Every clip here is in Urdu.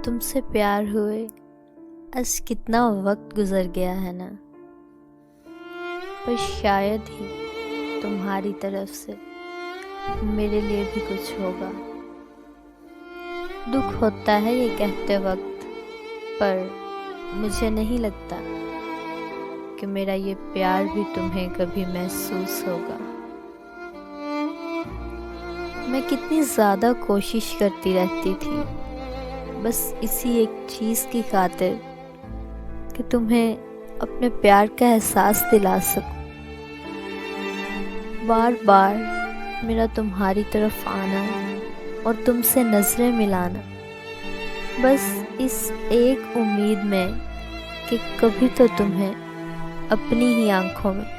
تم سے پیار ہوئے آج کتنا وقت گزر گیا ہے نا، پر شاید ہی تمہاری طرف سے میرے لیے بھی کچھ ہوگا۔ دکھ ہوتا ہے یہ کہتے وقت، پر مجھے نہیں لگتا کہ میرا یہ پیار بھی تمہیں کبھی محسوس ہوگا۔ میں کتنی زیادہ کوشش کرتی رہتی تھی بس اسی ایک چیز کی خاطر کہ تمہیں اپنے پیار کا احساس دلا سکوں۔ بار بار میرا تمہاری طرف آنا اور تم سے نظریں ملانا، بس اس ایک امید میں کہ کبھی تو تمہیں اپنی ہی آنکھوں میں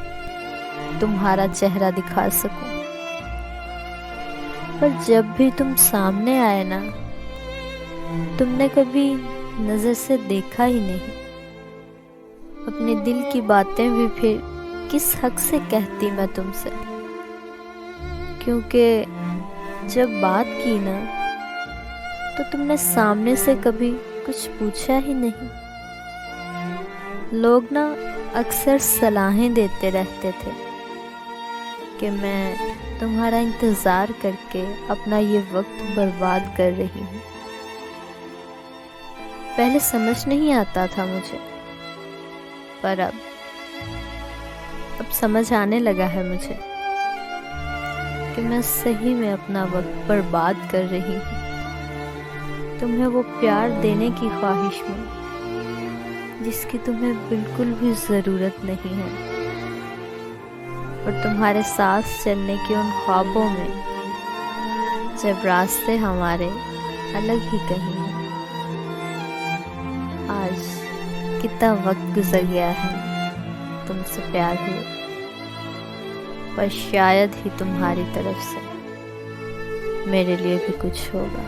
تمہارا چہرہ دکھا سکوں۔ پر جب بھی تم سامنے آئے نا، تم نے کبھی نظر سے دیکھا ہی نہیں۔ اپنے دل کی باتیں بھی پھر کس حق سے کہتی میں تم سے، کیونکہ جب بات کی نا تو تم نے سامنے سے کبھی کچھ پوچھا ہی نہیں۔ لوگ نا اکثر صلاحیں دیتے رہتے تھے کہ میں تمہارا انتظار کر کے اپنا یہ وقت برباد کر رہی ہوں۔ پہلے سمجھ نہیں آتا تھا مجھے، پر اب سمجھ آنے لگا ہے مجھے کہ میں صحیح میں اپنا وقت برباد کر رہی ہوں تمہیں وہ پیار دینے کی خواہش میں جس کی تمہیں بالکل بھی ضرورت نہیں ہے، اور تمہارے ساتھ چلنے کے ان خوابوں میں جب راستے ہمارے الگ ہی کہیں ہیں۔ آج کتنا وقت گزر گیا ہے تم سے پیار ہوئے، پر شاید ہی تمہاری طرف سے میرے لیے بھی کچھ ہوگا۔